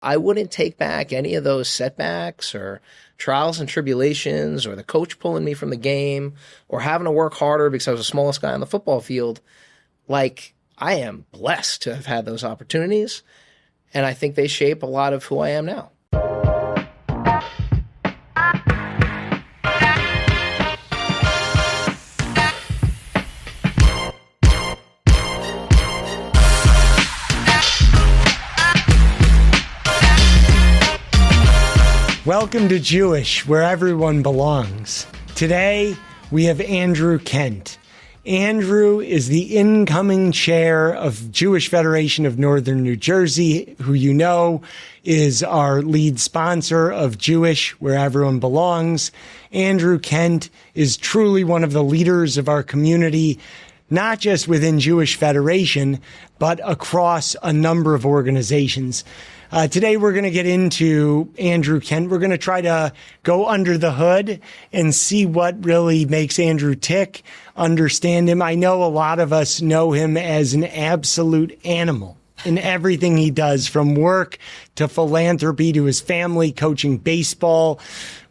I wouldn't take back any of those setbacks or trials and tribulations or the coach pulling me from the game or having to work harder because I was the smallest guy on the football field. Like, I am blessed to have had those opportunities, and I think they shape a lot of who I am now. Welcome to Jewish, where everyone belongs. Today, we have Andrew Kent. Andrew is the incoming chair of Jewish Federation of Northern New Jersey, who you know is our lead sponsor of Jewish, where everyone belongs. Andrew Kent is truly one of the leaders of our community, not just within Jewish Federation, but across a number of organizations. Today, we're going to get into Andrew Kent. We're going to try to go under the hood and see what really makes Andrew tick, understand him. I know a lot of us know him as an absolute animal in everything he does, from work to philanthropy to his family, coaching baseball,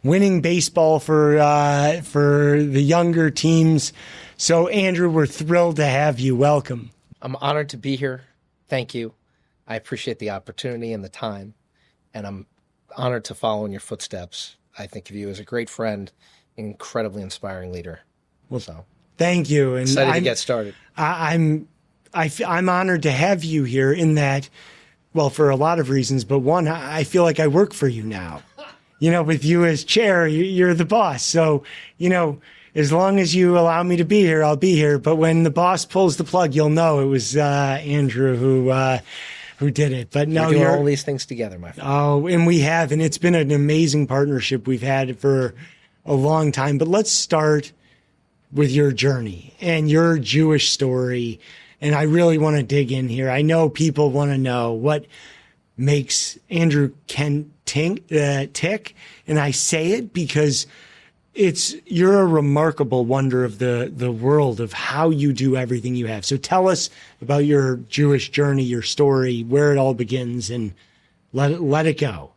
winning baseball for the younger teams. So, Andrew, we're thrilled to have you. Welcome. I'm honored to be here. Thank you. I appreciate the opportunity and the time, and I'm honored to follow in your footsteps. I think of you as a great friend, incredibly inspiring leader. Well, so thank you. And excited to get started. I'm honored to have you here in that, well, for a lot of reasons, but one, I feel like I work for you now. You know, with you as chair, you're the boss. So, you know, as long as you allow me to be here, I'll be here. But when the boss pulls the plug, you'll know it was Andrew who did it. But no, you're all these things together, my friend. Oh, and we have, and it's been an amazing partnership we've had for a long time. But let's start with your journey and your Jewish story. And I really want to dig in here. I know people want to know what makes Andrew Kent tick. And I say it because you're a remarkable wonder of the world of how you do everything you have. So tell us about your Jewish journey, your story, where it all begins, and let it go.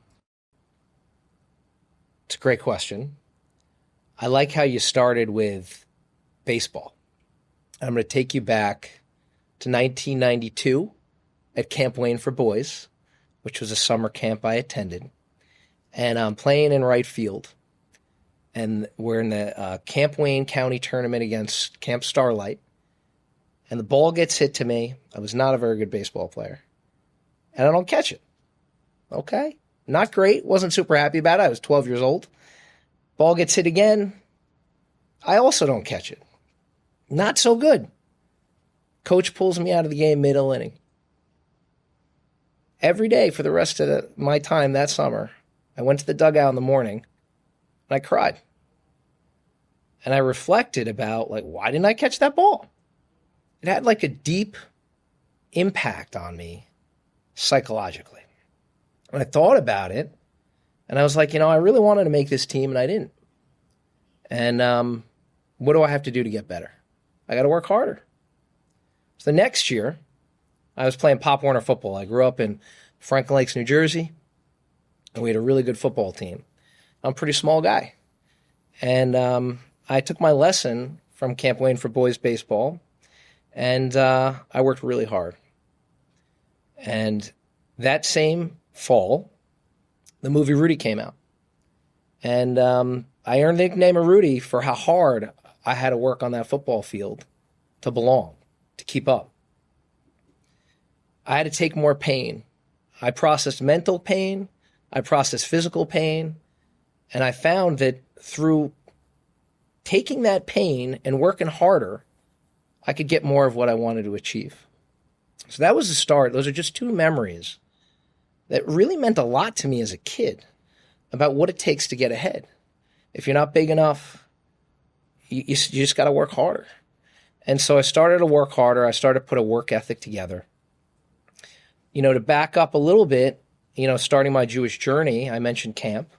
It's a great question. I like how you started with baseball. I'm going to take you back to 1992 at Camp Wayne for Boys, which was a summer camp I attended. And I'm playing in right field. And we're in the Camp Wayne County tournament against Camp Starlight. And the ball gets hit to me. I was not a very good baseball player. And I don't catch it. Okay. Not great. Wasn't super happy about it. I was 12 years old. Ball gets hit again. I also don't catch it. Not so good. Coach pulls me out of the game middle inning. Every day for the rest of my time that summer, I went to the dugout in the morning. And I cried. And I reflected about, why didn't I catch that ball? It had a deep impact on me psychologically. And I thought about it, and I was like, I really wanted to make this team, and I didn't. And what do I have to do to get better? I got to work harder. So the next year, I was playing Pop Warner football. I grew up in Franklin Lakes, New Jersey, and we had a really good football team. I'm a pretty small guy. And I took my lesson from Camp Wayne for Boys Baseball, and I worked really hard. And that same fall, the movie Rudy came out. And I earned the nickname of Rudy for how hard I had to work on that football field to belong, to keep up. I had to take more pain. I processed mental pain. I processed physical pain. And I found that through taking that pain and working harder, I could get more of what I wanted to achieve. So that was the start. Those are just two memories that really meant a lot to me as a kid about what it takes to get ahead. If you're not big enough, you just got to work harder. And so I started to work harder. I started to put a work ethic together. To back up a little bit, starting my Jewish journey, I mentioned camp.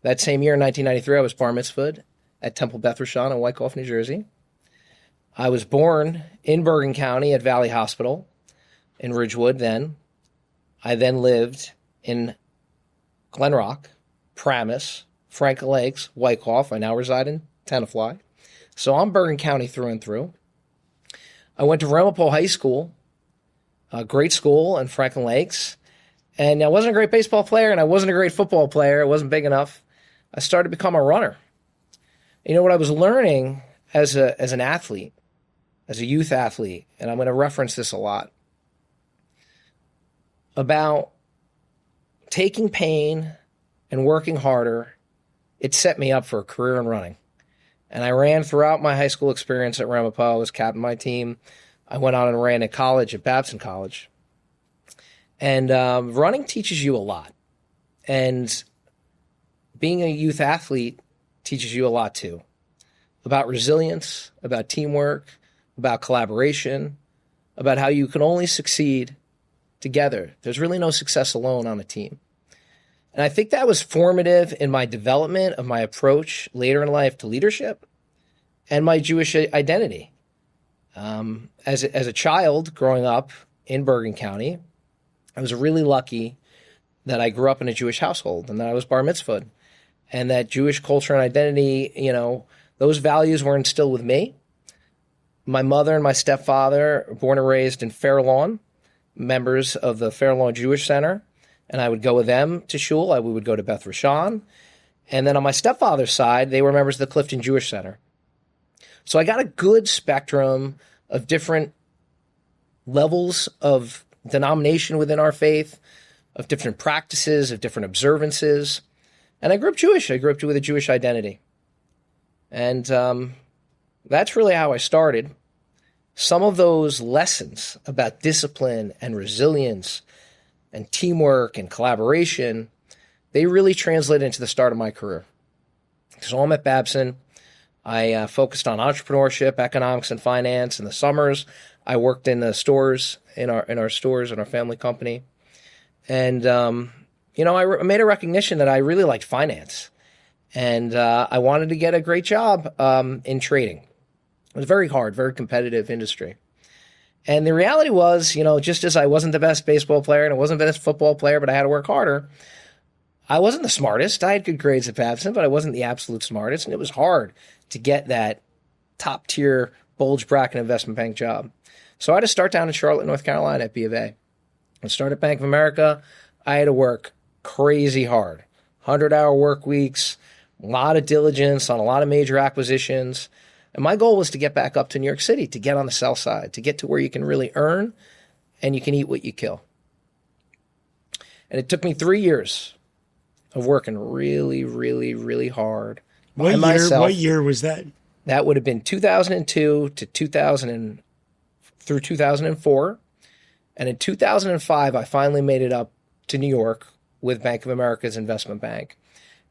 That same year, in 1993, I was bar mitzvahed at Temple Beth Rashon in Wyckoff, New Jersey. I was born in Bergen County at Valley Hospital in Ridgewood then. I then lived in Glen Rock, Paramus, Franklin Lakes, Wyckoff. I now reside in Tenafly. So I'm Bergen County through and through. I went to Ramapo High School, a great school in Franklin Lakes. And I wasn't a great baseball player, and I wasn't a great football player. It wasn't big enough. I started to become a runner. You know, what I was learning as an athlete, as a youth athlete, and I'm going to reference this a lot, about taking pain and working harder, it set me up for a career in running. And I ran throughout my high school experience at Ramapo. I was captain of my team. I went on and ran at college, at Babson College. And running teaches you a lot. And being a youth athlete teaches you a lot too. About resilience, about teamwork, about collaboration, about how you can only succeed together. There's really no success alone on a team. And I think that was formative in my development of my approach later in life to leadership and my Jewish identity. As a child growing up in Bergen County, I was really lucky that I grew up in a Jewish household and that I was bar mitzvahed, and that Jewish culture and identity, you know, those values were instilled with me. My mother and my stepfather were born and raised in Fair Lawn, members of the Fair Lawn Jewish Center, and I would go with them to shul. We would go to Beth Rashan. And then on my stepfather's side, they were members of the Clifton Jewish Center. So I got a good spectrum of different levels of denomination within our faith, of different practices, of different observances. And I grew up Jewish. I grew up with a Jewish identity. And that's really how I started. Some of those lessons about discipline and resilience and teamwork and collaboration, they really translated into the start of my career. So I'm at Babson. I focused on entrepreneurship, economics, and finance. In the summers, I worked in the stores, in our stores, in our family company. And, you know, I made a recognition that I really liked finance. And I wanted to get a great job in trading. It was very hard, very competitive industry. And the reality was, you know, just as I wasn't the best baseball player and I wasn't the best football player, but I had to work harder, I wasn't the smartest. I had good grades at Babson, but I wasn't the absolute smartest. And it was hard to get that top-tier bulge bracket investment bank job. So I had to start down in Charlotte, North Carolina at B of A. I started at Bank of America. I had to work crazy hard, 100-hour work weeks, a lot of diligence on a lot of major acquisitions. And my goal was to get back up to New York City, to get on the sell side, to get to where you can really earn and you can eat what you kill. And it took me 3 years of working really, really, really hard by myself. What year was that? That would have been 2002 to 2004. And in 2005, I finally made it up to New York with Bank of America's investment bank.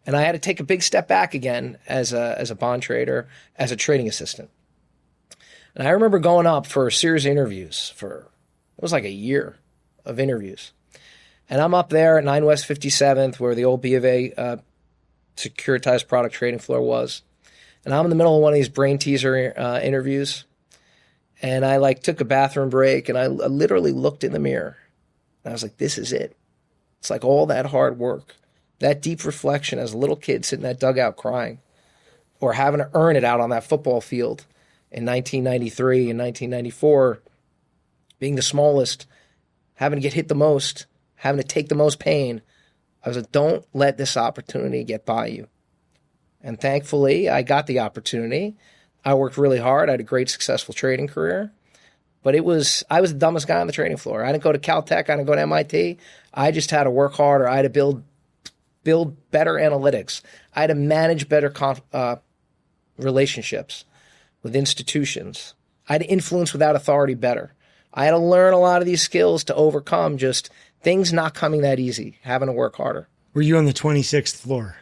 And I had to take a big step back again as a bond trader, as a trading assistant. And I remember going up for a series of interviews it was like a year of interviews. And I'm up there at 9 West 57th, where the old B of A securitized product trading floor was. And I'm in the middle of one of these brain teaser interviews. And I took a bathroom break and I literally looked in the mirror. And I was like, this is it. It's like all that hard work, that deep reflection as a little kid sitting in that dugout crying, or having to earn it out on that football field in 1993 and 1994, being the smallest, having to get hit the most, having to take the most pain. I was like, don't let this opportunity get by you. And thankfully, I got the opportunity. I worked really hard. I had a great, successful trading career. But I was the dumbest guy on the trading floor. I didn't go to Caltech. I didn't go to MIT. I just had to work harder. I had to build better analytics. I had to manage better relationships with institutions. I had to influence without authority better. I had to learn a lot of these skills to overcome just things not coming that easy, having to work harder. Were you on the 26th floor?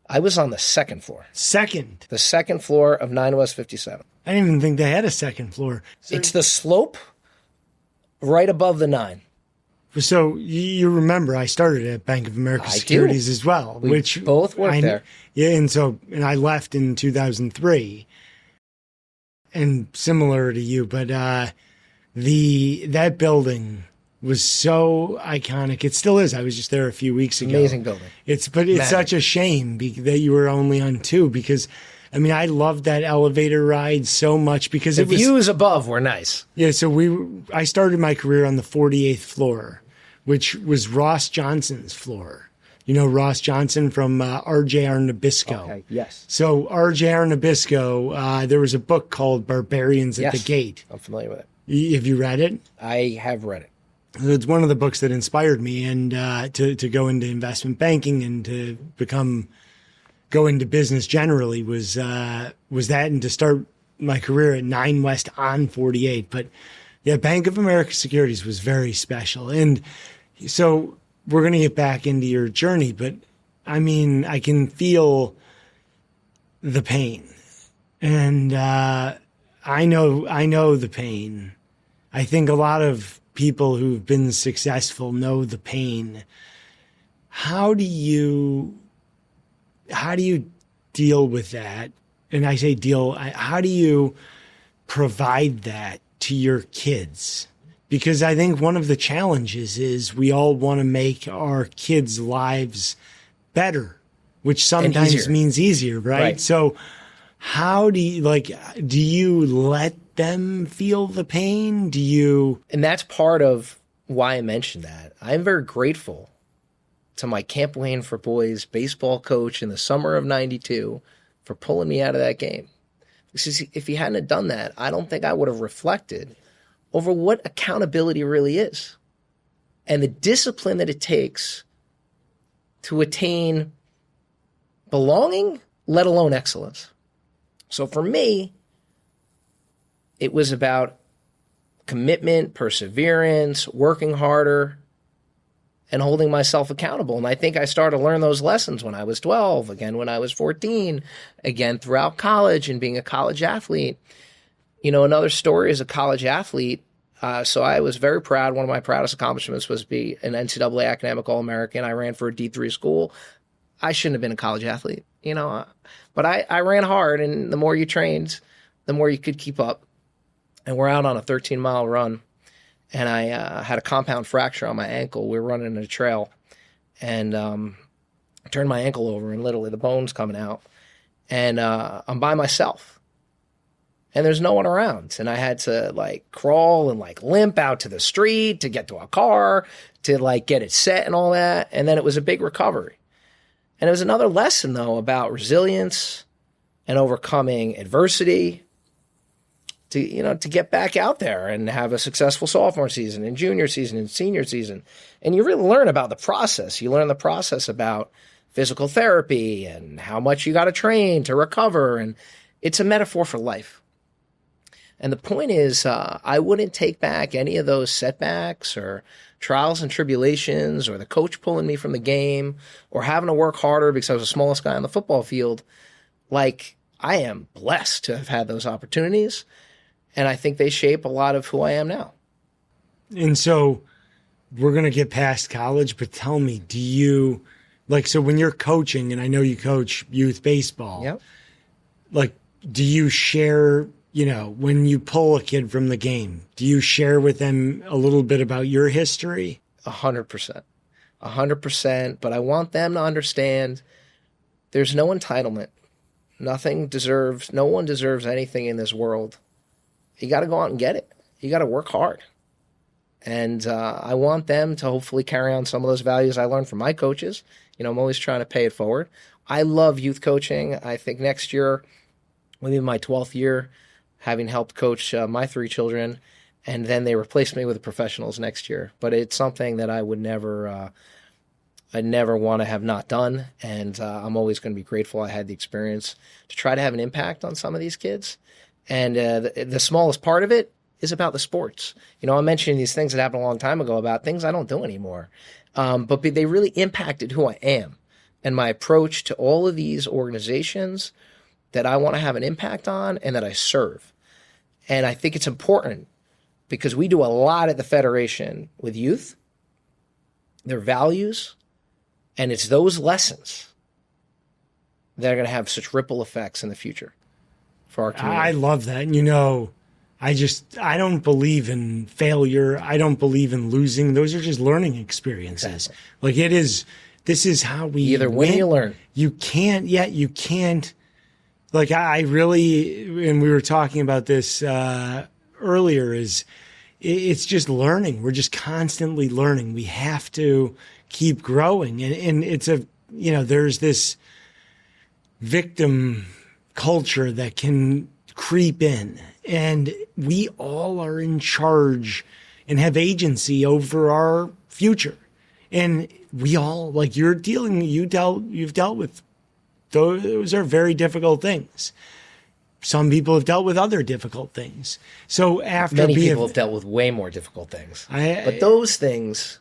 I was on the second floor. Second? The second floor of 9 West 57. I didn't even think they had a second floor. So it's the slope right above the 9. So you remember I started at Bank of America Securities as well. We both worked there. Yeah, and I left in 2003. And similar to you, but that building was so iconic. It still is. I was just there a few weeks ago. Amazing building. It's Magic. such a shame that you were only on 2 because, I mean, I loved that elevator ride so much because The views above were nice. Yeah, so I started my career on the 48th floor, which was Ross Johnson's floor. You know Ross Johnson from RJR Nabisco. Okay, yes. So RJR Nabisco, there was a book called Barbarians at the Gate. I'm familiar with it. Have you read it? I have read it. It's one of the books that inspired me and to go into investment banking and to go into business generally was that, and to start my career at 9 West on 48. But yeah, Bank of America Securities was very special. And so we're going to get back into your journey, but I mean, I can feel the pain, and I know the pain. I think a lot of people who've been successful know the pain. How do you deal with that? And I say deal, how do you provide that to your kids? Because I think one of the challenges is we all want to make our kids' lives better, which sometimes means easier, right? So how do you let them feel the pain? And that's part of why I mentioned that. I'm very grateful to my Camp Wayne for Boys baseball coach in the summer of '92 for pulling me out of that game. Because if he hadn't have done that, I don't think I would have reflected over what accountability really is and the discipline that it takes to attain belonging, let alone excellence. So for me, it was about commitment, perseverance, working harder, and holding myself accountable. And I think I started to learn those lessons when I was 12, again when I was 14, again throughout college and being a college athlete. You know, another story as a college athlete, so I was very proud. One of my proudest accomplishments was to be an NCAA academic All-American. I ran for a D3 school. I shouldn't have been a college athlete, you know, but I ran hard, and the more you trained, the more you could keep up. And we're out on a 13-mile run, and I had a compound fracture on my ankle. We were running in a trail, and turned my ankle over, and literally the bone's coming out. And I'm by myself. And there's no one around. And I had to crawl and limp out to the street to get to a car to get it set and all that. And then it was a big recovery. And it was another lesson though about resilience and overcoming adversity to get back out there and have a successful sophomore season and junior season and senior season. And you really learn about the process. You learn the process about physical therapy and how much you got to train to recover. And it's a metaphor for life. And the point is, I wouldn't take back any of those setbacks or trials and tribulations or the coach pulling me from the game or having to work harder because I was the smallest guy on the football field. I am blessed to have had those opportunities. And I think they shape a lot of who I am now. And so we're going to get past college, but tell me, do you, so when you're coaching, and I know you coach youth baseball, yep. Do you share, when you pull a kid from the game, do you share with them a little bit about your history? 100%. 100%. But I want them to understand there's no entitlement. No one deserves anything in this world. You got to go out and get it. You got to work hard. And I want them to hopefully carry on some of those values I learned from my coaches. I'm always trying to pay it forward. I love youth coaching. I think next year will be my 12th year having helped coach my 3 children. And then they replaced me with the professionals next year. But it's something that I would never want to have not done. And I'm always going to be grateful I had the experience to try to have an impact on some of these kids. And the smallest part of it is about the sports. I'm mentioning these things that happened a long time ago about things I don't do anymore. But they really impacted who I am and my approach to all of these organizations that I want to have an impact on and that I serve. And I think it's important because we do a lot at the Federation with youth, their values, and it's those lessons that are going to have such ripple effects in the future for our community. I love that. And I don't believe in failure. I don't believe in losing. Those are just learning experiences. Exactly. Like this is how we You either win or you learn. You can't. Like I really, and we were talking about this earlier, it's just learning. We're just constantly learning. We have to keep growing. And it's there's this victim culture that can creep in, and we all are in charge and have agency over our future. And we all, like you've dealt with, those are very difficult things. Some people have dealt with other difficult things. So after many people have dealt with way more difficult things, but those things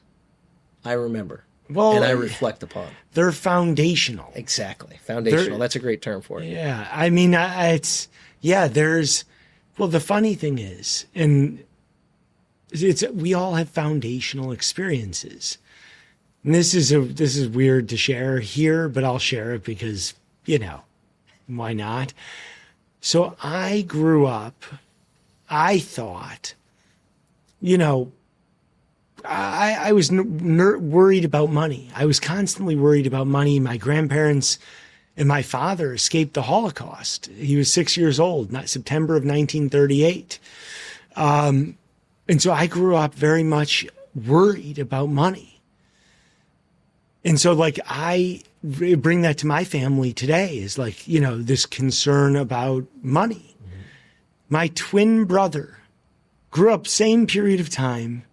I remember. Well, and I reflect upon. They're foundational. Exactly. Foundational. That's a great term for it. Yeah. I mean, the funny thing is, and we all have foundational experiences. And this is weird to share here, but I'll share it because, why not? So I grew up, I thought, I was worried about money. I was constantly worried about money. My grandparents and my father escaped the Holocaust. He was 6 years old, September of 1938. And so I grew up very much worried about money. And so I bring that to my family today is this concern about money. Mm-hmm. My twin brother grew up same period of time.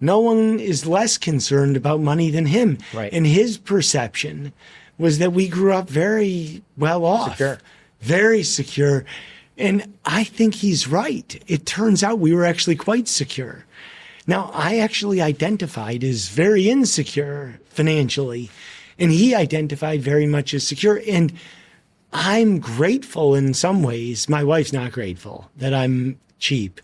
No one is less concerned about money than him. Right. And his perception was that we grew up very well off. Secure. Very secure. And I think he's right. It turns out we were actually quite secure. Now, I actually identified as very insecure financially, and he identified very much as secure. And I'm grateful in some ways. My wife's not grateful that I'm cheap.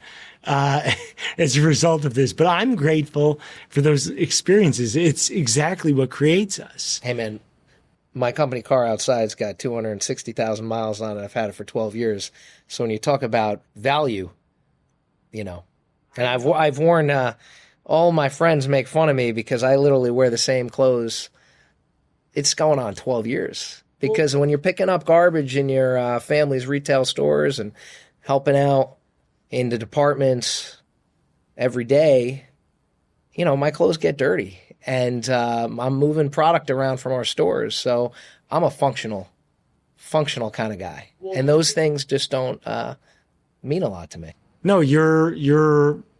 As a result of this, but I'm grateful for those experiences. It's exactly what creates us. Hey man, my company car outside's got 260,000 miles on it. I've had it for 12 years. So when you talk about value, and I've worn, all my friends make fun of me because I literally wear the same clothes. It's going on 12 years because when you're picking up garbage in your family's retail stores and helping out in the departments every day, my clothes get dirty and I'm moving product around from our stores. So I'm a functional kind of guy. And those things just don't mean a lot to me. No,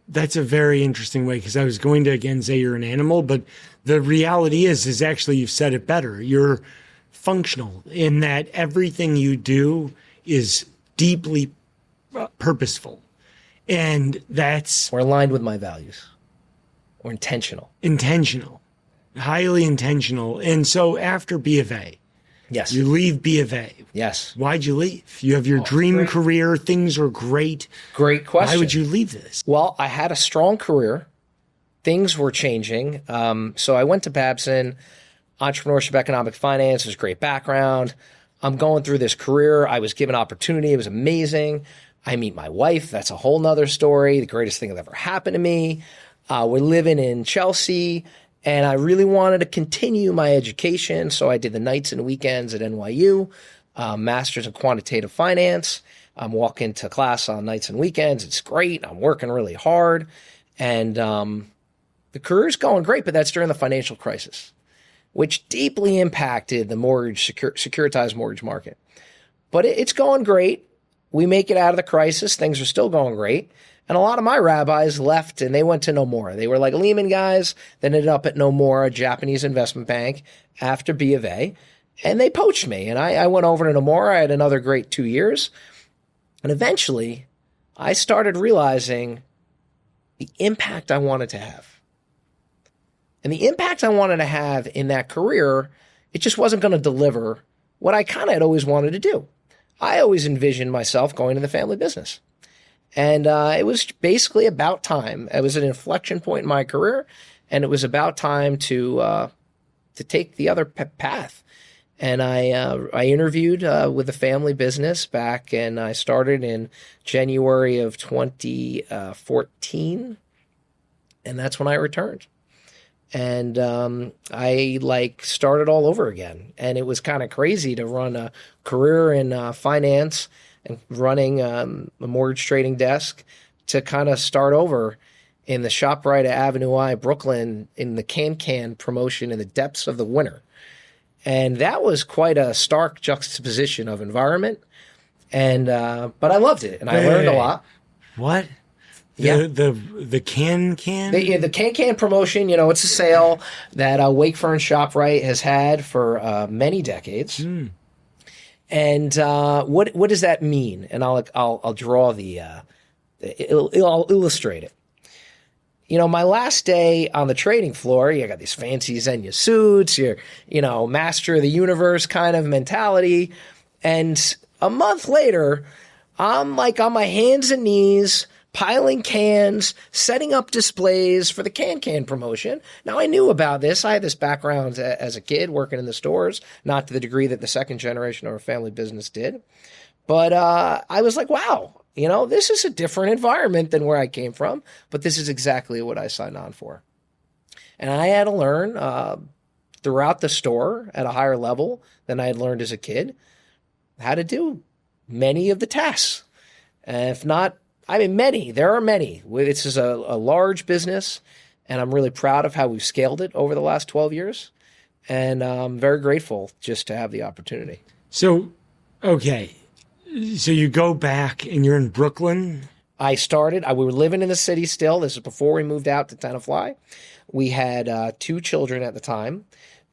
that's a very interesting way because I was going to again say you're an animal, but the reality is actually you've said it better. You're functional in that everything you do is deeply purposeful. And we're aligned with my values. We're intentional. Highly intentional. And so after B of A, yes, you leave B of A. Yes. Why'd you leave? You have your dream career. Things are great. Great question. Why would you leave this? Well, I had a strong career. Things were changing. So I went to Babson, entrepreneurship, economic finance. It was a great background. I'm going through this career. I was given opportunity. It was amazing. I meet my wife. That's a whole nother story. The greatest thing that ever happened to me. We're living in Chelsea, and I really wanted to continue my education. So I did the nights and weekends at NYU, master's in quantitative finance. I'm walking to class on nights and weekends. It's great. I'm working really hard. And the career's going great, but that's during the financial crisis, which deeply impacted the securitized mortgage market. But it's going great. We make it out of the crisis. Things are still going great. And a lot of my rabbis left and they went to Nomura. They were like Lehman guys, then ended up at Nomura, a Japanese investment bank, after B of A. And they poached me. And I went over to Nomura. I had another great 2 years. And eventually, I started realizing the impact I wanted to have. And the impact I wanted to have in that career, it just wasn't going to deliver what I kind of had always wanted to do. I always envisioned myself going to the family business. And it was basically about time. It was an inflection point in my career, and it was about time to take the other path. And I interviewed with a family business back, and I started in January of 2014, and that's when I returned. And I started all over again, and it was kind of crazy to run a career in finance and running a mortgage trading desk to kind of start over in the ShopRite at Avenue I, Brooklyn, in the can promotion in the depths of the winter. And that was quite a stark juxtaposition of environment. And but I loved it, and I learned a lot. What? Yeah. The can? The can promotion, it's a sale that Wakefern ShopRite has had for many decades. Mm. And what does that mean? And I'll draw I'll illustrate it. My last day on the trading floor, you got these fancy Xenia suits, you're, master of the universe kind of mentality. And a month later, I'm on my hands and knees, piling cans, setting up displays for the can promotion. Now, I knew about this. I had this background as a kid working in the stores, not to the degree that the second generation of our family business did. But I was like, wow. This is a different environment than where I came from, but this is exactly what I signed on for. And I had to learn throughout the store at a higher level than I had learned as a kid how to do many of the tasks. And if not, many. There are many. This is a large business, and I'm really proud of how we've scaled it over the last 12 years. And I'm very grateful just to have the opportunity. So, okay. So you go back and you're in Brooklyn? We were living in the city still. This is before we moved out to Tenafly. We had 2 children at the time,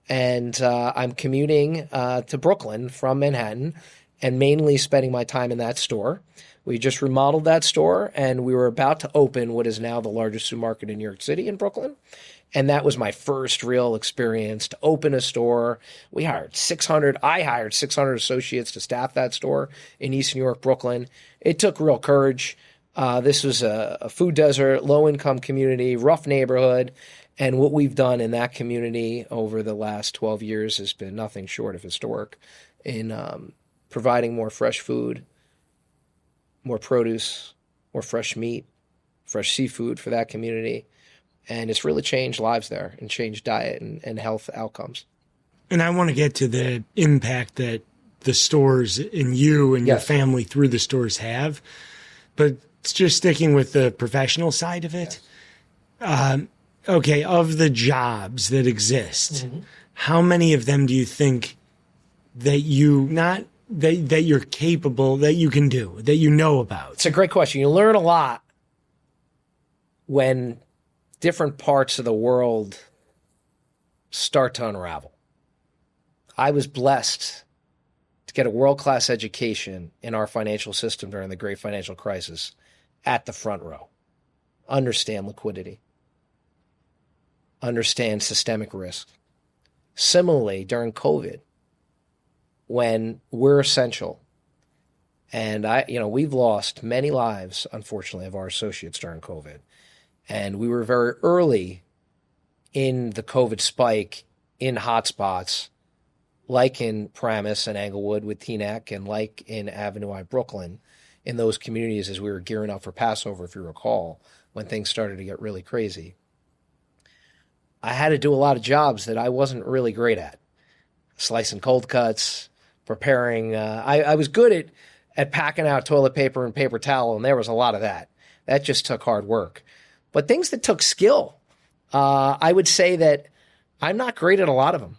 and I'm commuting to Brooklyn from Manhattan and mainly spending my time in that store. We just remodeled that store, and we were about to open what is now the largest supermarket in New York City in Brooklyn. And that was my first real experience to open a store. I hired 600 associates to staff that store in East New York, Brooklyn. It took real courage. This was a food desert, low-income community, rough neighborhood. And what we've done in that community over the last 12 years has been nothing short of historic in providing more fresh food, more produce, more fresh meat, fresh seafood for that community. And it's really changed lives there and changed diet and health outcomes. And I want to get to the impact that the stores and you and your family through the stores have. But it's just sticking with the professional side of it. Yes. Okay, of the jobs that exist, how many of them do you think that that you're capable, that you can do, that you know about? It's a great question. You learn a lot when different parts of the world start to unravel. I was blessed to get a world-class education in our financial system during the great financial crisis at the front row. Understand liquidity. Understand systemic risk. Similarly, during COVID, when we're essential, and we've lost many lives, unfortunately, of our associates during COVID. And we were very early in the COVID spike in hotspots, like in Paramus and Englewood with Teaneck, and like in Avenue I, Brooklyn, in those communities as we were gearing up for Passover, if you recall, when things started to get really crazy. I had to do a lot of jobs that I wasn't really great at. Slicing cold cuts, preparing. I was good at packing out toilet paper and paper towel, and there was a lot of that. That just took hard work. But things that took skill, I would say that I'm not great at a lot of them.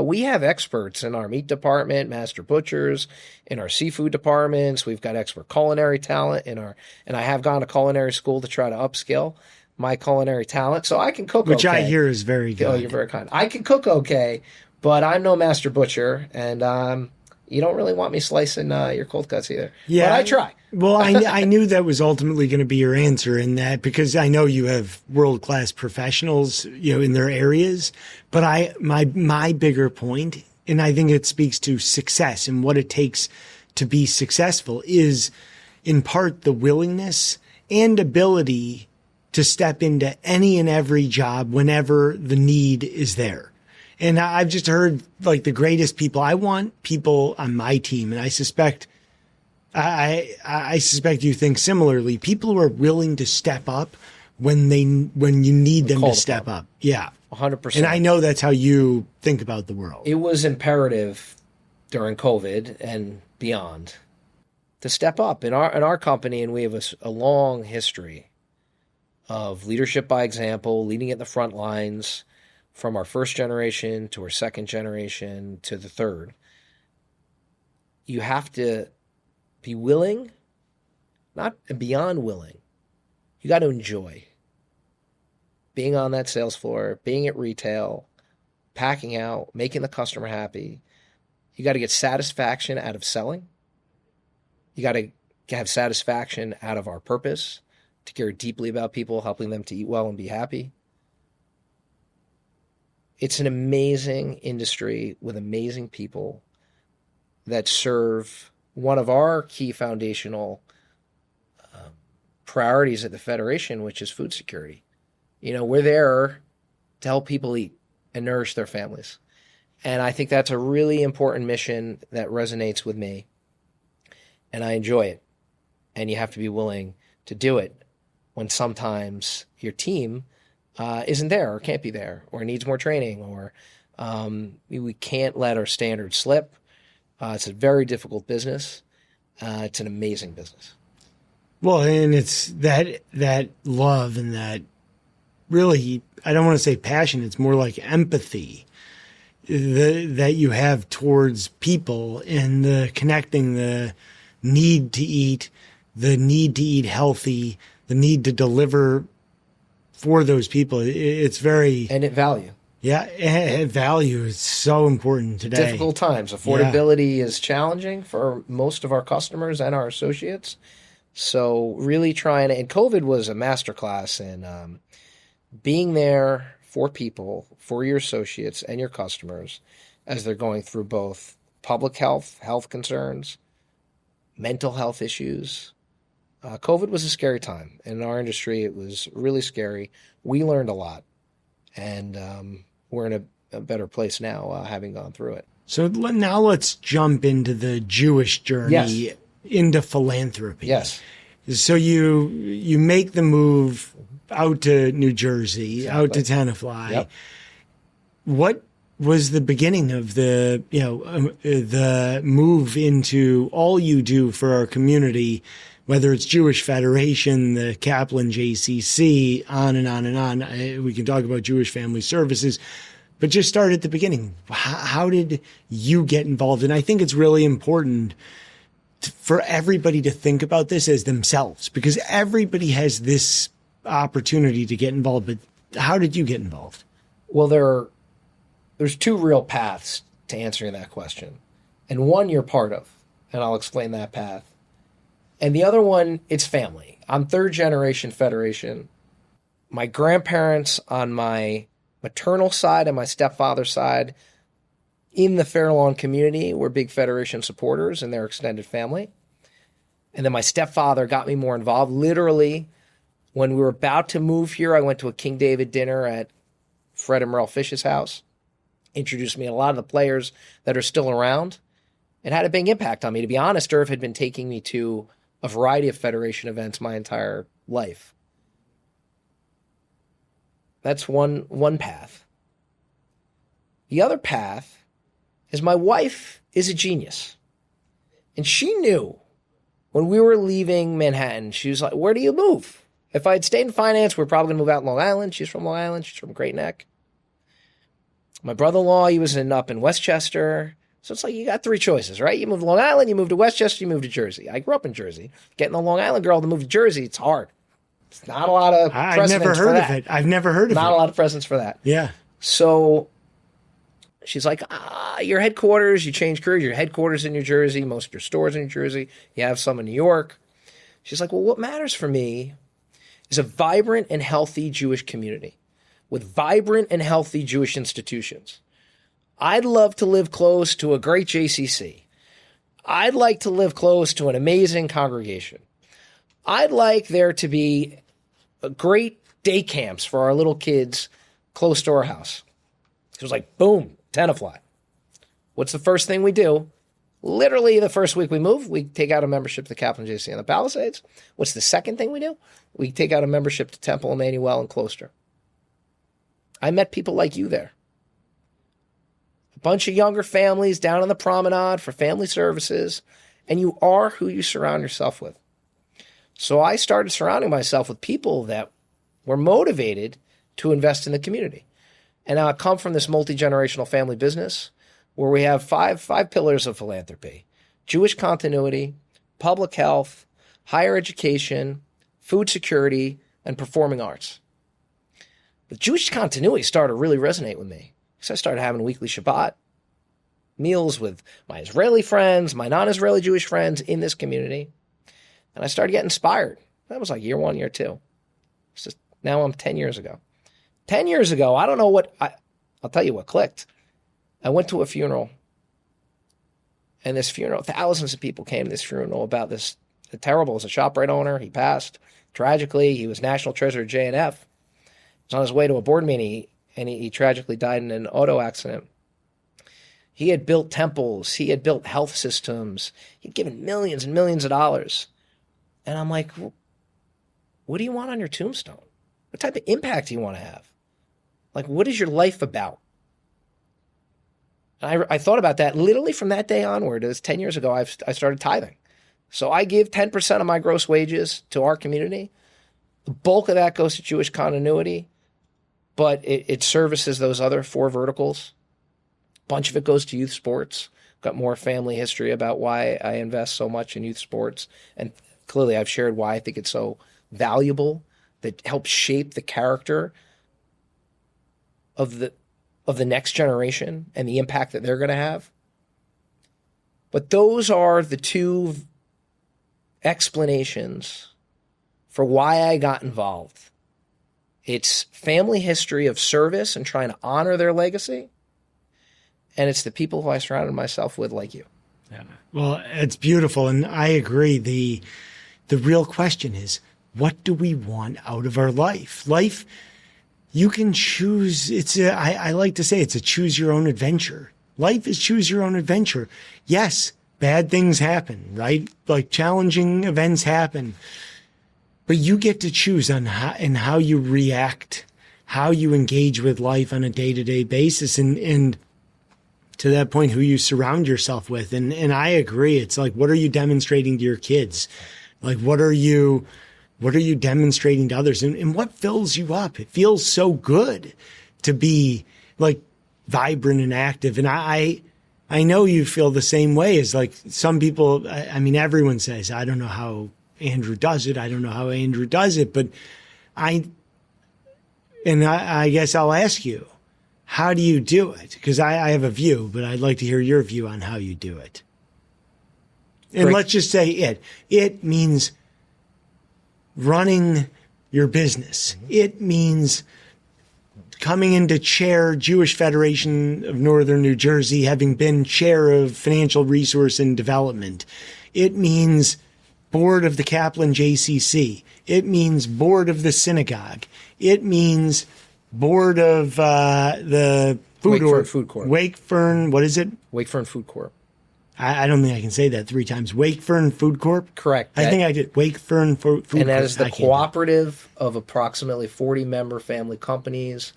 We have experts in our meat department, master butchers, in our seafood departments. We've got expert culinary talent and I have gone to culinary school to try to upskill my culinary talent. So I can cook Which okay. I hear is very good. Oh, you're very kind. I can cook okay, but I'm no master butcher, and you don't really want me slicing your cold cuts either. Yeah, but I try. Well, I knew that was ultimately going to be your answer in that, because I know you have world-class professionals, in their areas. But my bigger point, and I think it speaks to success and what it takes to be successful, is in part the willingness and ability to step into any and every job whenever the need is there. And I've just heard like the greatest people. I want people on my team, and I suspect you think similarly. People who are willing to step up when you need them to step up. Yeah. 100%. And I know that's how you think about the world. It was imperative during COVID and beyond to step up in our company, and we have a long history of leadership by example, leading at the front lines from our first generation to our second generation to the third. You have to be willing, not beyond willing. You got to enjoy being on that sales floor, being at retail, packing out, making the customer happy. You got to get satisfaction out of selling. You got to have satisfaction out of our purpose, to care deeply about people, helping them to eat well and be happy. It's an amazing industry with amazing people that serve one of our key foundational priorities at the Federation, which is food security. You know, we're there to help people eat and nourish their families. And I think that's a really important mission that resonates with me. And I enjoy it. And you have to be willing to do it when sometimes your team isn't there or can't be there or needs more training, or we can't let our standards slip. It's a very difficult business. It's an amazing business. Well, and it's that love and that really, I don't want to say passion, it's more like empathy that you have towards people, and the connecting the need to eat healthy, the need to deliver for those people. It's very... And at value. Yeah, and value is so important today. Difficult times. Affordability is challenging for most of our customers and our associates. So really trying to... And COVID was a masterclass in being there for people, for your associates and your customers as they're going through both public health concerns, mental health issues. COVID was a scary time. In our industry, it was really scary. We learned a lot. And we're in a better place now, having gone through it. So now let's jump into the Jewish journey, into philanthropy. Yes. So you make the move out to New Jersey, out to Tenafly. Yep. What was the beginning of the move into all you do for our community, whether it's Jewish Federation, the Kaplan JCC, on and on and on. We can talk about Jewish Family Services, but just start at the beginning. How did you get involved? And I think it's really important for everybody to think about this as themselves, because everybody has this opportunity to get involved. But how did you get involved? Well, there's two real paths to answering that question. And one you're part of, and I'll explain that path. And the other one, it's family. I'm third generation Federation. My grandparents on my maternal side and my stepfather's side in the Fair Lawn community were big Federation supporters and their extended family. And then my stepfather got me more involved. Literally, when we were about to move here, I went to a King David dinner at Fred and Merle Fish's house. Introduced me to a lot of the players that are still around. It had a big impact on me. To be honest, Irv had been taking me to a variety of Federation events my entire life. That's one path. The other path is my wife is a genius. And she knew when we were leaving Manhattan, she was like, where do you move? If I had stayed in finance, we're probably going to move out in Long Island. She's from Long Island. She's from Great Neck. My brother-in-law, he was up in Westchester. So it's like you got three choices, right? You move to Long Island, you move to Westchester, you move to Jersey. I grew up in Jersey. Getting a Long Island girl to move to Jersey, it's hard. It's not a lot of precedence for that. I've never heard of it. Not a lot of precedence for that. Yeah. So she's like, your headquarters, you change careers, your headquarters in New Jersey, most of your stores in New Jersey, you have some in New York. She's like, well, what matters for me is a vibrant and healthy Jewish community with vibrant and healthy Jewish institutions. I'd love to live close to a great JCC. I'd like to live close to an amazing congregation. I'd like there to be great day camps for our little kids close to our house. It was like, boom, tenafly. What's the first thing we do? Literally the first week we move, we take out a membership to the Kaplan JC in the Palisades. What's the second thing we do? We take out a membership to Temple Emmanuel and Closter. I met people like you there. A bunch of younger families down on the promenade for family services, and you are who you surround yourself with. So I started surrounding myself with people that were motivated to invest in the community. And now I come from this multi-generational family business where we have five pillars of philanthropy: Jewish continuity, public health, higher education, food security, and performing arts. The Jewish continuity started to really resonate with me because I started having weekly Shabbat meals with my Israeli friends, my non-Israeli Jewish friends in this community. And I started getting inspired. That was like year 1, year 2. It's just, now I'm 10 years ago. 10 years ago, I don't know what, I'll tell you what clicked. I went to a funeral. And this funeral, thousands of people came to this funeral about this. Terrible. As a ShopRite owner, he passed tragically. He was National Treasurer of JNF. He was on his way to a board meeting, and he tragically died in an auto accident. He had built temples. He had built health systems. He'd given millions and millions of dollars. And I'm like, what do you want on your tombstone? What type of impact do you want to have? Like, what is your life about? And I thought about that literally from that day onward. It was 10 years ago, I started tithing. So I give 10% of my gross wages to our community. The bulk of that goes to Jewish continuity, but it services those other 4 verticals. A bunch of it goes to youth sports. Got more family history about why I invest so much in youth sports. And clearly I've shared why I think it's so valuable, that helps shape the character of the next generation and the impact that they're going to have. But those are the 2 explanations for why I got involved. It's family history of service and trying to honor their legacy. And it's the people who I surrounded myself with, like you. Yeah. Well, it's beautiful. And I agree. The real question is, what do we want out of our life? Life, you can choose. I like to say it's a choose your own adventure. Life is choose your own adventure. Yes, bad things happen, right? Like challenging events happen, but you get to choose on how you react, how you engage with life on a day-to-day basis, and to that point, who you surround yourself with. And I agree. It's like, what are you demonstrating to your kids? Like, what are you demonstrating to others? And what fills you up? It feels so good to be like vibrant and active. And I know you feel the same way as like some people. I mean, everyone says, I don't know how Andrew does it. I don't know how Andrew does it. But I guess I'll ask you, how do you do it? Because I have a view, but I'd like to hear your view on how you do it. And let's just say it means running your business. It means coming into chair Jewish Federation of Northern New Jersey, having been chair of financial resource and development. It means board of the Kaplan JCC. It means board of the synagogue. It means board of the Wakefern Food Corp. Wakefern, what is it? Wakefern Food Corp. I don't think I can say that 3 times. Wakefern Food Corp? Correct. I think I did. Wakefern Food Corp. And that is the cooperative of approximately 40 member family companies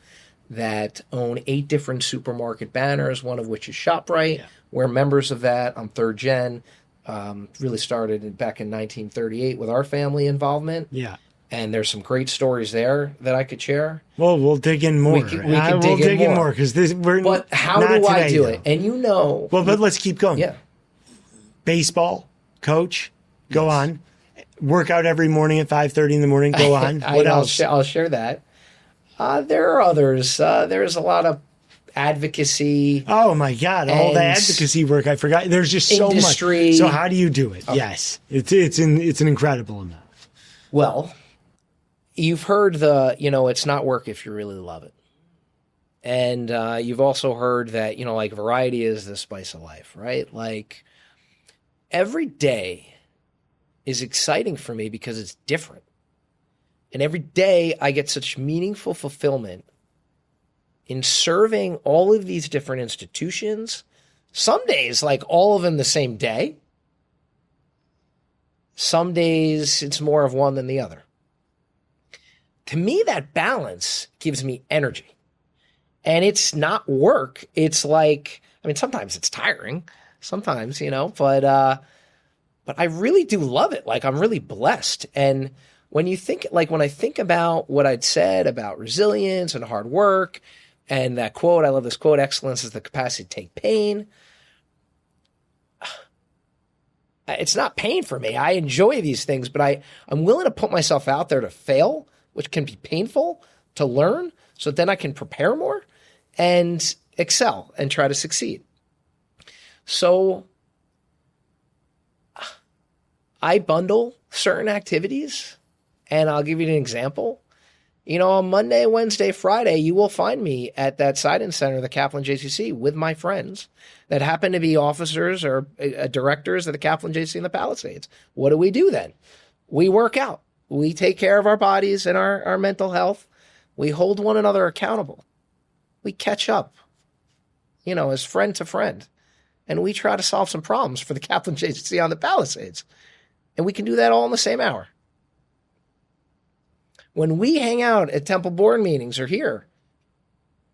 that own 8 different supermarket banners, one of which is ShopRite. Yeah. We're members of that. I'm 3rd gen. Really started back in 1938 with our family involvement. Yeah. And there's some great stories there that I could share. Well, we'll dig in more. We'll dig in more because But how do I do it? And you know. Well, but let's keep going. Yeah. Baseball, coach, go on. Work out every morning at 5:30 in the morning. Go on. What else? I'll share that. There are others. There's a lot of advocacy. Oh my God! All the advocacy work. I forgot. There's just so much. So how do you do it? Okay. Yes, it's an incredible amount. Well, you've heard it's not work if you really love it. And you've also heard that, like variety is the spice of life, right? Like every day is exciting for me because it's different. And every day I get such meaningful fulfillment in serving all of these different institutions, some days, like all of them the same day. Some days it's more of one than the other. To me, that balance gives me energy. And it's not work. It's like, I mean, sometimes it's tiring, sometimes, but I really do love it. Like, I'm really blessed. And when you think, like, when I think about what I'd said about resilience and hard work and that quote, I love this quote, excellence is the capacity to take pain. It's not pain for me. I enjoy these things, but I'm willing to put myself out there to fail, which can be painful, to learn, so then I can prepare more and excel and try to succeed. So I bundle certain activities, and I'll give you an example. On Monday, Wednesday, Friday, you will find me at that Sidon Center, the Kaplan JCC, with my friends that happen to be officers or directors of the Kaplan JCC in the Palisades. What do we do then? We work out. We take care of our bodies and our mental health. We hold one another accountable. We catch up, as friend to friend. And we try to solve some problems for the Kaplan JCC on the Palisades. And we can do that all in the same hour. When we hang out at Temple board meetings or here,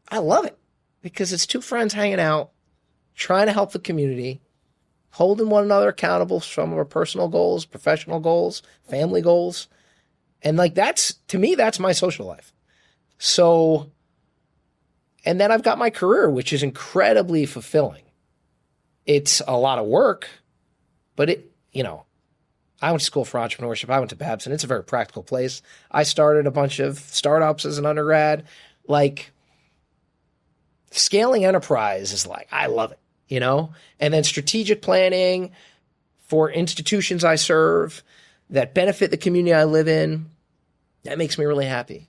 I love it because it's two friends hanging out, trying to help the community, holding one another accountable for some of our personal goals, professional goals, family goals. And like, to me, that's my social life. So, and then I've got my career, which is incredibly fulfilling. It's a lot of work, but I went to school for entrepreneurship. I went to Babson. It's a very practical place. I started a bunch of startups as an undergrad. Like, scaling enterprise is like, I love it, And then strategic planning for institutions I serve that benefit the community I live in, that makes me really happy.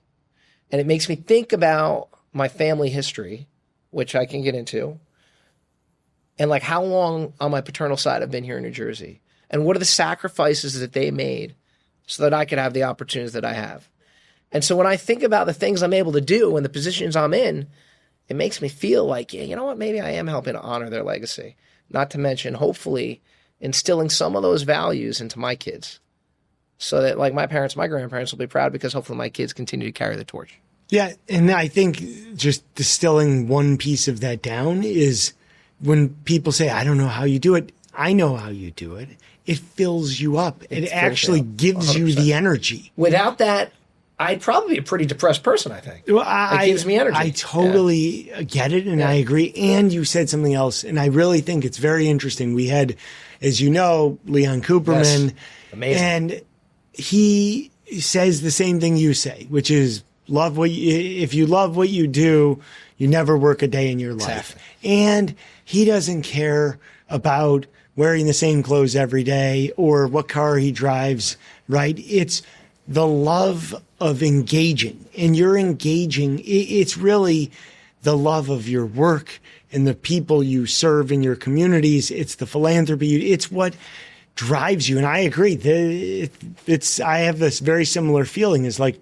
And it makes me think about my family history, which I can get into, and like how long on my paternal side I've been here in New Jersey. And what are the sacrifices that they made so that I could have the opportunities that I have? And so when I think about the things I'm able to do and the positions I'm in, it makes me feel like, yeah, you know what? Maybe I am helping to honor their legacy. Not to mention, hopefully, instilling some of those values into my kids so that, like, my parents, my grandparents will be proud because hopefully my kids continue to carry the torch. Yeah, and I think just distilling one piece of that down is when people say, I don't know how you do it, I know how you do it. It fills you up. It actually gives 100%. You the energy. Without that, I'd probably be a pretty depressed person, I think. Well, it gives me energy. I totally get it, and I agree. And you said something else, and I really think it's very interesting. We had, as you know, Leon Cooperman. Yes. Amazing. And he says the same thing you say, which is, if you love what you do, you never work a day in your life. Exactly. And he doesn't care about wearing the same clothes every day or what car he drives, right? It's the love of engaging, and you're engaging. It's really the love of your work and the people you serve in your communities. It's the philanthropy. It's what drives you. And I agree. I have this very similar feeling. It's like,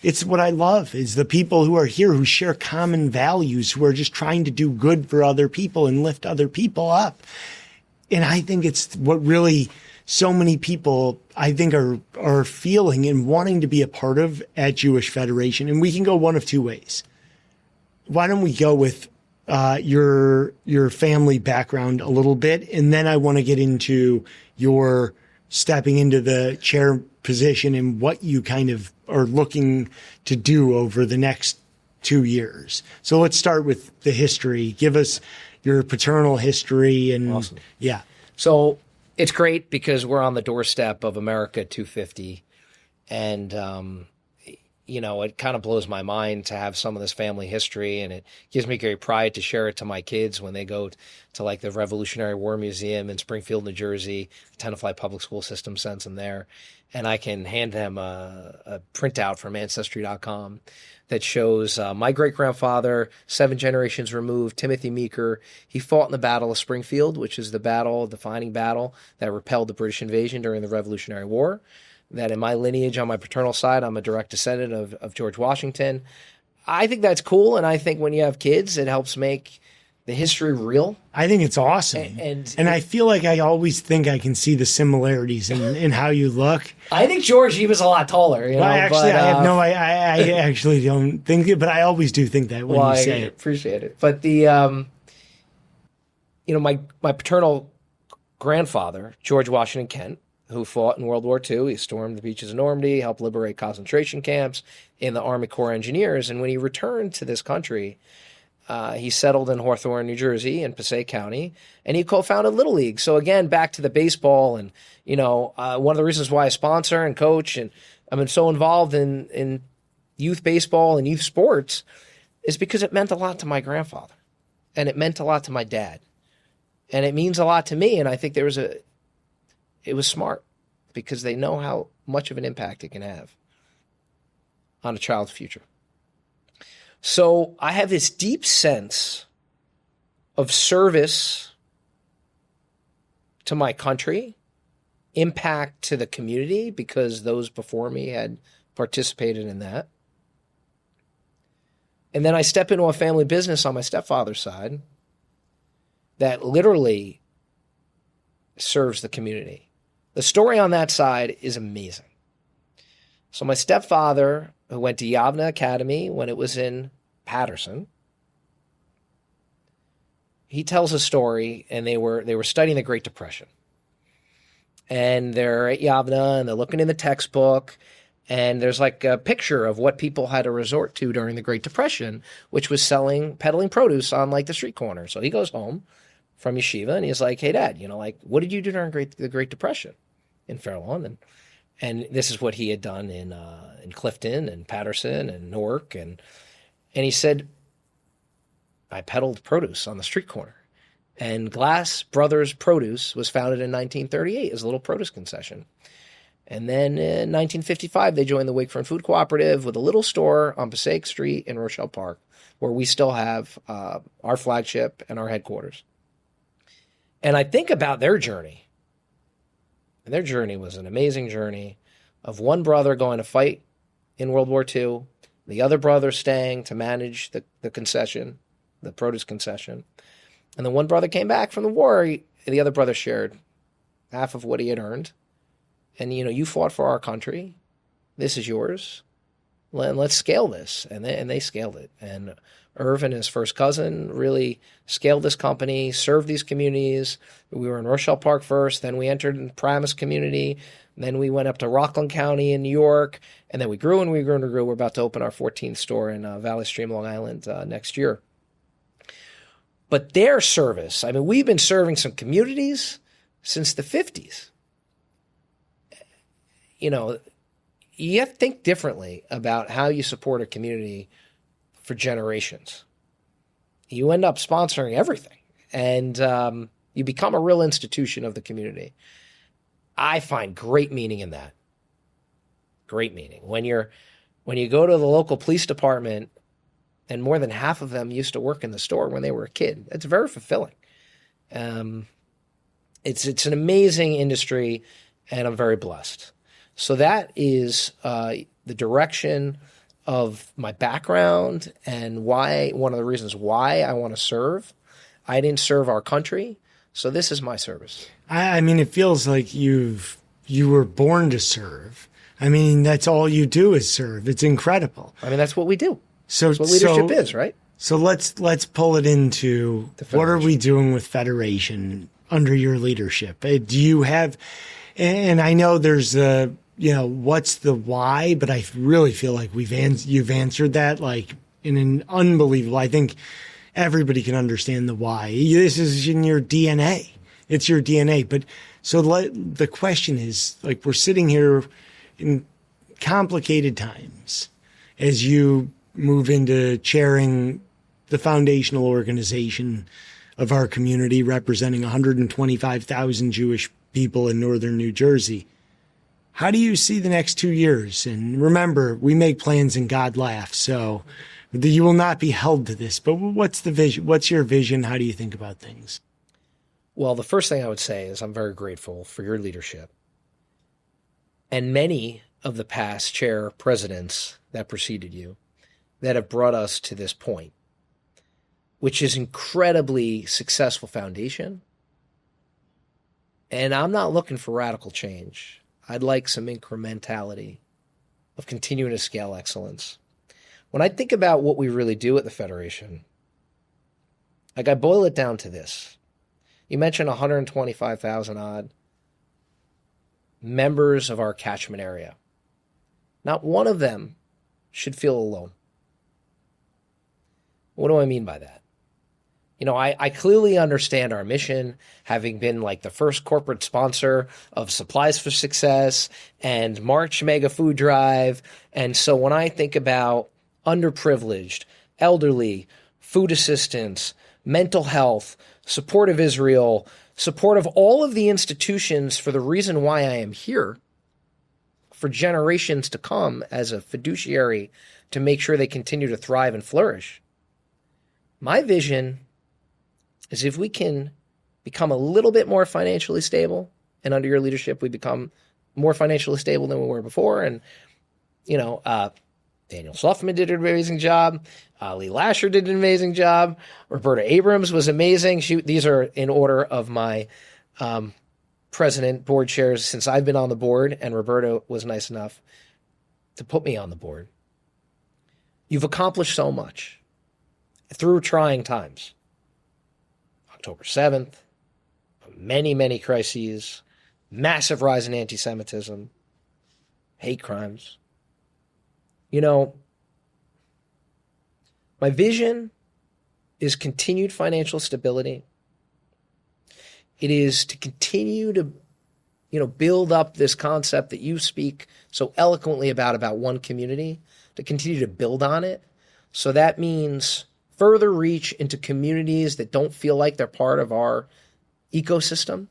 it's what I love is the people who are here who share common values, who are just trying to do good for other people and lift other people up. And I think it's what really so many people, I think, are feeling and wanting to be a part of at Jewish Federation. And we can go one of two ways. Why don't we go with your family background a little bit, and then I want to get into your stepping into the chair position and what you kind of are looking to do over the next 2 years. So let's start with the history. Give us your paternal history. And awesome. Yeah. So it's great because we're on the doorstep of America 250. And, it kind of blows my mind to have some of this family history, and it gives me great pride to share it to my kids when they go to like the Revolutionary War Museum in Springfield, New Jersey. The Tenafly Public School System sends them there, and I can hand them a printout from Ancestry.com that shows my great-grandfather, 7 generations removed, Timothy Meeker. He fought in the Battle of Springfield, which is the defining battle that repelled the British invasion during the Revolutionary War. That in my lineage, on my paternal side, I'm a direct descendant of George Washington. I think that's cool. And I think when you have kids, it helps make the history real. I think it's awesome. And I feel like I always think I can see the similarities in how you look. I think George, he was a lot taller. You know, I actually don't think it, but I always do think that when you say it. Appreciate it. But the, my paternal grandfather, George Washington Kent, who fought in World War II, he stormed the beaches of Normandy, helped liberate concentration camps in the Army Corps Engineers. And when he returned to this country, he settled in Hawthorne, New Jersey, in Passaic County, and he co-founded Little League. So again, back to the baseball, and one of the reasons why I sponsor and coach, and I've been so involved in youth baseball and youth sports, is because it meant a lot to my grandfather, and it meant a lot to my dad, and it means a lot to me. And I think it was smart because they know how much of an impact it can have on a child's future. So I have this deep sense of service to my country, impact to the community, because those before me had participated in that. And then I step into a family business on my stepfather's side that literally serves the community. The story on that side is amazing. So my stepfather, who went to Yavna Academy when it was in Patterson, he tells a story, and they were studying the Great Depression. And they're at Yavna, and they're looking in the textbook, and there's like a picture of what people had to resort to during the Great Depression, which was peddling produce on like the street corner. So he goes home from yeshiva, and he's like, "Hey, Dad, what did you do during the Great Depression in Fair Lawn?" And this is what he had done in Clifton and Patterson and Newark. And he said, "I peddled produce on the street corner." And Glass Brothers Produce was founded in 1938 as a little produce concession. And then in 1955, they joined the Wakefern Food Cooperative with a little store on Passaic Street in Rochelle Park, where we still have our flagship and our headquarters. And I think about their journey. And their journey was an amazing journey of one brother going to fight in World War II, the other brother staying to manage the concession, the produce concession. And then one brother came back from the war. The other brother shared half of what he had earned. And, you fought for our country. This is yours. Let's scale this. And they scaled it. And Irv and his first cousin really scaled this company, served these communities. We were in Rochelle Park first. Then we entered the Paramus community. Then we went up to Rockland County in New York. And then we grew and we grew and we grew. We're about to open our 14th store in Valley Stream, Long Island next year. But their service, we've been serving some communities since the 50s. You have to think differently about how you support a community for generations. You end up sponsoring everything, and you become a real institution of the community. I find great meaning in that. Great meaning. When you go to the local police department, and more than half of them used to work in the store when they were a kid, it's very fulfilling. It's an amazing industry, and I'm very blessed. So that is the direction of my background and one of the reasons why I want to serve. I didn't serve our country, so this is my service. It feels like you were born to serve. That's all you do is serve. It's incredible. That's what we do. That's what leadership is, right? So let's pull it into what are we doing with Federation under your leadership? Do you have, and I know there's what's the why, but I really feel like you've answered that like in an unbelievable, I think everybody can understand the why. This is in your DNA. It's your DNA. But so the question is, like, we're sitting here in complicated times as you move into chairing the foundational organization of our community, representing 125,000 Jewish people in northern New Jersey. How do you see the next 2 years? And remember, we make plans and God laughs, so you will not be held to this. But what's the vision? What's your vision? How do you think about things? Well, the first thing I would say is I'm very grateful for your leadership and many of the past chair presidents that preceded you that have brought us to this point, which is incredibly successful foundation. And I'm not looking for radical change. I'd like some incrementality of continuing to scale excellence. When I think about what we really do at the Federation, like I boil it down to this. You mentioned 125,000 odd members of our catchment area. Not one of them should feel alone. What do I mean by that? You know, I clearly understand our mission, having been like the first corporate sponsor of Supplies for Success and March Mega Food Drive. And so when I think about underprivileged, elderly, food assistance, mental health, support of Israel, support of all of the institutions for the reason why I am here for generations to come as a fiduciary to make sure they continue to thrive and flourish. My vision is if we can become a little bit more financially stable, and under your leadership, we become more financially stable than we were before. And, you know, Daniel Suffman did an amazing job. Lee Lasher did an amazing job. Roberta Abrams was amazing. These are in order of my president, board chairs since I've been on the board, and Roberta was nice enough to put me on the board. You've accomplished so much through trying times. October 7th, many, many crises, massive rise in anti-Semitism, hate crimes. You know, my vision is continued financial stability. It is to continue to, you know, build up this concept that you speak so eloquently about one community, to continue to build on it. So that means further reach into communities that don't feel like they're part of our ecosystem,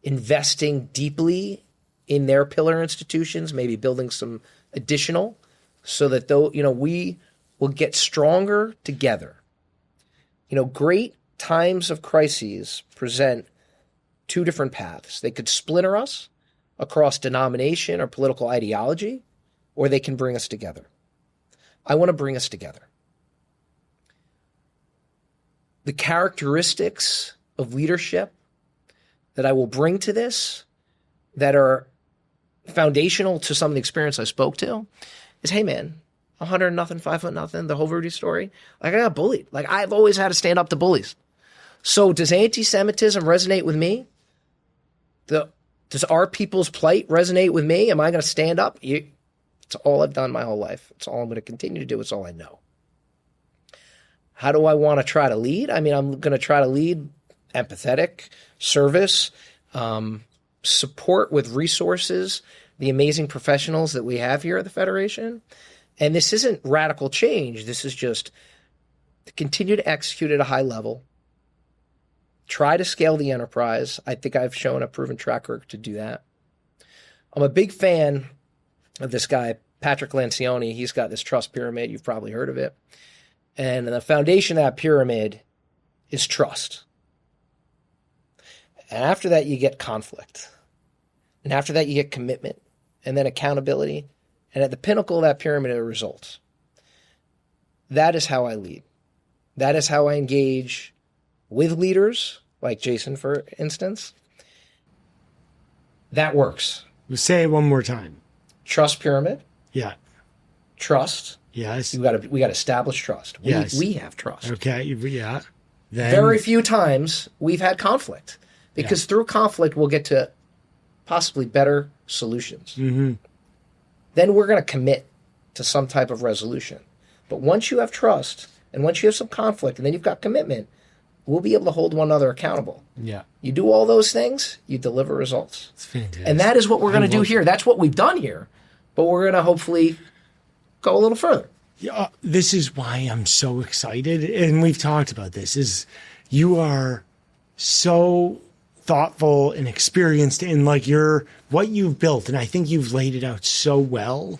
investing deeply in their pillar institutions, maybe building some additional, so that though, you know, we will get stronger together. You know, great times of crises present two different paths. They could splinter us across denomination or political ideology, or they can bring us together. I want to bring us together. The characteristics of leadership that I will bring to this that are foundational to some of the experience I spoke to is, hey man, 100 nothing, 5 foot nothing, the whole Rudy story. Like I got bullied. Like I've always had to stand up to bullies. So does anti-Semitism resonate with me? Does our people's plight resonate with me? Am I going to stand up? It's all I've done my whole life. It's all I'm going to continue to do. It's all I know. How do I want to try to lead? I mean, I'm going to try to lead empathetic, service, support with resources, the amazing professionals that we have here at the Federation. And this isn't radical change. This is just to continue to execute at a high level, try to scale the enterprise. I think I've shown a proven track record to do that. I'm a big fan of this guy, Patrick Lencioni. He's got this trust pyramid. You've probably heard of it. And the foundation of that pyramid is trust. And after that, you get conflict. And after that, you get commitment and then accountability. And at the pinnacle of that pyramid are results. That is how I lead. That is how I engage with leaders, like Jason, for instance. That works. Say it one more time. Trust pyramid. Yeah. Trust. Yes. We got to establish trust. Yes. We have trust. Okay. Yeah. Then, very few times we've had conflict because through conflict we'll get to possibly better solutions. Mm-hmm. Then we're going to commit to some type of resolution. But once you have trust and once you have some conflict and then you've got commitment, we'll be able to hold one another accountable. Yeah. You do all those things, you deliver results. It's fantastic. And that is what we're going to do here. That's what we've done here. But we're going to hopefully go a little further. Yeah, this is why I'm so excited. And we've talked about this, is you are so thoughtful and experienced in like what you've built. And I think you've laid it out so well.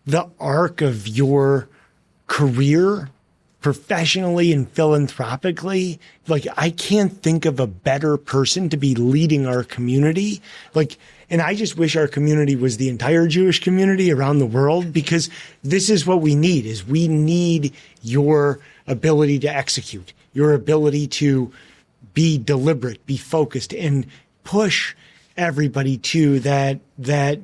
The arc of your career professionally and philanthropically, like I can't think of a better person to be leading our community. And I just wish our community was the entire Jewish community around the world, because this is what we need, is we need your ability to execute, your ability to be deliberate, be focused, and push everybody to that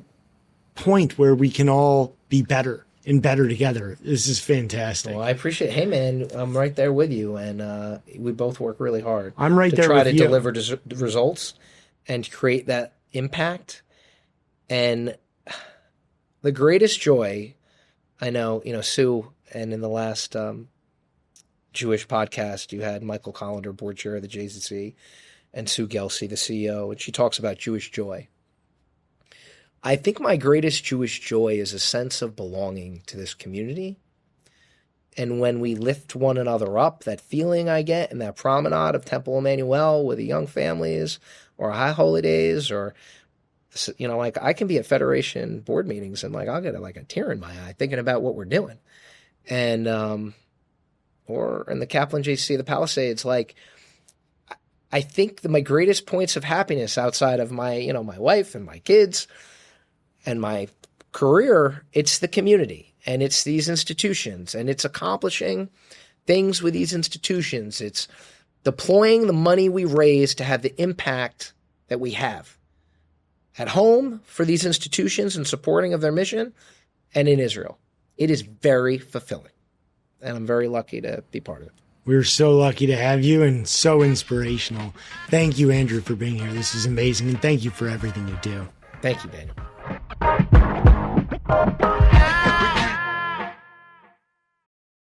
point where we can all be better and better together. This is fantastic. Well, I appreciate it. Hey, man, I'm right there with you, and we both work really hard. I'm right to there try with to you. deliver results and create that impact. And the greatest joy, I know, Sue, and in the last Jewish podcast, you had Michael Collender, board chair of the JZC, and Sue Gelsey, the CEO, and she talks about Jewish joy. I think my greatest Jewish joy is a sense of belonging to this community. And when we lift one another up, that feeling I get in that promenade of Temple Emmanuel with the young families, or High Holy Days, or, I can be at Federation board meetings and I'll get a tear in my eye thinking about what we're doing. And, or in the Kaplan JC, the Palisades, I think my greatest points of happiness outside of my, my wife and my kids and my career, it's the community, and it's these institutions, and it's accomplishing things with these institutions. It's deploying the money we raise to have the impact that we have at home for these institutions and supporting of their mission, and in Israel. It is very fulfilling, and I'm very lucky to be part of it. We're so lucky to have you, and so inspirational. Thank you, Andrew, for being here. This is amazing, and thank you for everything you do. Thank you, Daniel.